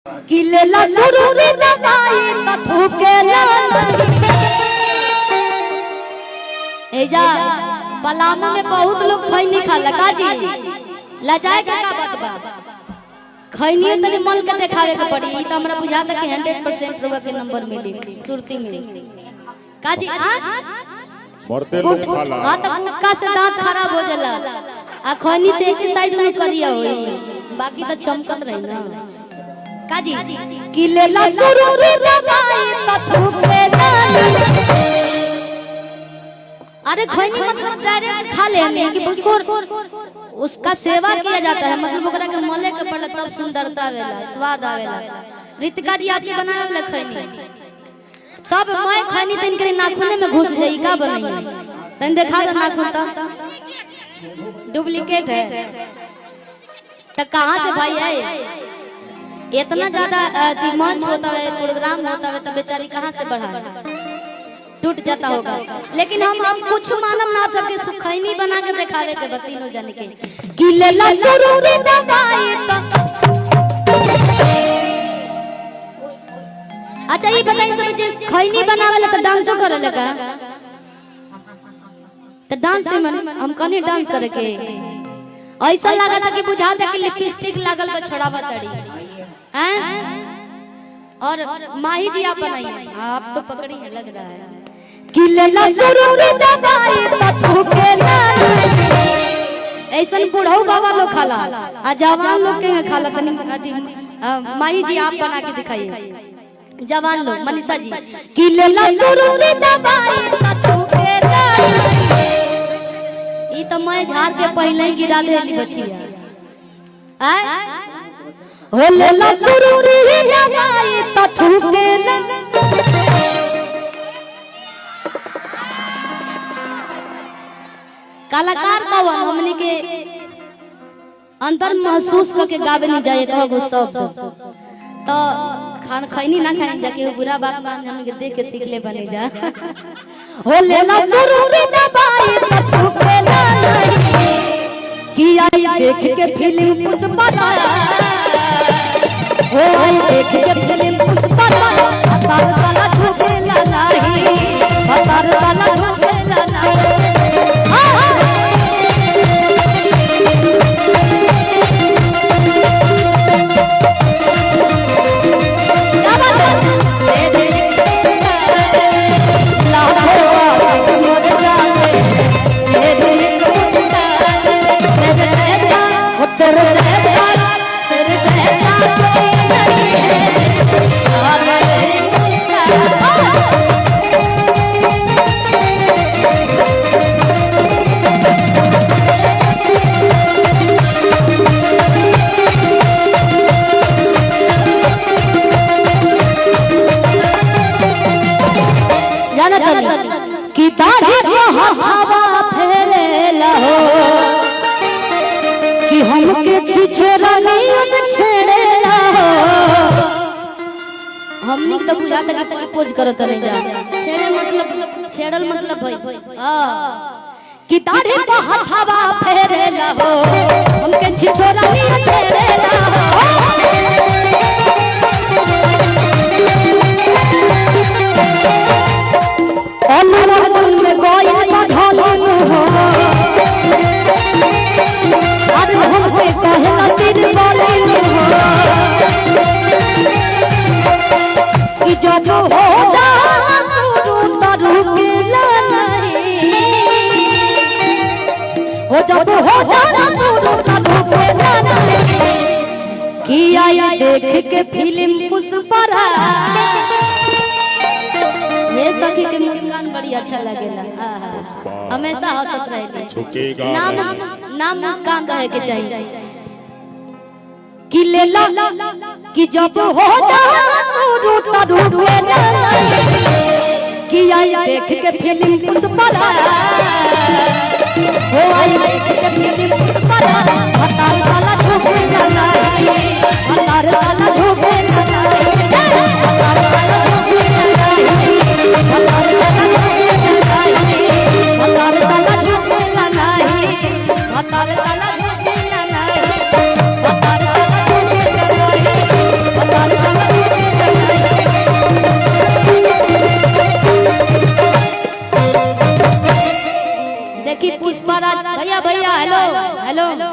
किलेला सुरूरी दवाई त थूकेला एजा बलामू में बहुत लोग खैनी खाला काजी लजाए के का बात बा खैनी तनी मन के देखावे के पड़ी ई त हमरा बुझाता कि 100% रुपया के नंबर मिली सुरती में काजी मरते लोग खाला हां त कुक्का से दांत खराब हो जाला आ खैनी से एक साइड में करिया होई बाकी त चमकत रही ना काजी किलेला सुरूरी दवाई त थूकेला अरे खैनी मतलब डायरेक्ट खा लेने कि उसको उसका सेवा किया जाता है मतलब ओकरा के मले के पड़े तब सुंदरता आवेला स्वाद आवेला। रितिका जी आपके बनावे वाला खैनी सब मैं खैनी तन के नाखूने में घुस जाई का बनई तन देखा दे नाखून त डुप्लीकेट है त कहां से भाई आए इतना ज्यादा मंच होता है प्रोग्राम होता है तो बेचारी कहां से बढ़ा टूट जाता होगा लेकिन हम कुछ मानव ना सबके सुखैनी बना के दिखावे के बतीनो जाने के किलेला सुरूरी दवाई त अच्छा ये बताइए सब जे खैनी बनावेला तो डांसो करेला का तो डांस से हम कने डांस करे के ऐसा लगा था कि बुझाता कि लिपस्टिक लागल बा छोड़ावा तड़ी हैं और माही जी आप बनाइए आप तो पकड़ी है लग रहा है किलेला सुरूरी दवाई त थूकेला ऐसन बुढ़ऊ बाबा लोग खाला आ जवान लोग के खाला तनी माही जी आप बना के दिखाइए जवान लोग मनीषा जी किलेला सुरूरी दवाई त थूकेला ई त मैं झाड़ के पहले ही गिरा देली बचिया हैं हो लेला सुरूरी दवाई त थूकेला कलाकार का हमनी के अंदर महसूस करके गावे नहीं जाए कहो शब्द तो खान खैनी ना खाई जाके बुरा बात मान हमनी के देख के सीख ले बने जा हो लेला सुरूरी दवाई त थूकेला नहीं कि आई देख के फिल्म पुष्पा हो आई देख के फिल्म पुष्पा तार ताला थूकेला नहीं तार ताला थूकेला नहीं कि दाढ़ी को हवा फेरेला हो कि हमके छिछोरा नहीं छेड़ेला हो हमनी तो बुझाता कि प्रपोज करत नहीं जा छेड़े मतलब छेड़ल मतलब भाई कि दाढ़ी को हवा फेरेला हो हमके छिछोरा नहीं छेड़ेला हो अनुरागन में गोया बढ़लन हो अब हमसे कहला तीर बोलन हो कि जब हो जा शुरू त रुकेला नहीं हो जब हो जा शुरू त रुकेला नहीं कि आई देख के फिल्म पुष्पा ये सखी के मुस्कान बड़ी अच्छा लगेला हमेशा हंसत रहेली नाम मुस्कान रहे के चाहिए किलेला कि जब हो जा शुरू त रुकेला कि आई देख के फिल्म पुष्पा हो आई देख के फिल्म पुष्पा हतार वाला झुकेला नहीं हतार वाला झुकेला नहीं हतार वाला झुकेला नहीं हतार वाला झुकेला नहीं हतार वाला झुकेला नहीं देखी पुष्पा राज भैया भैया हेलो हेलो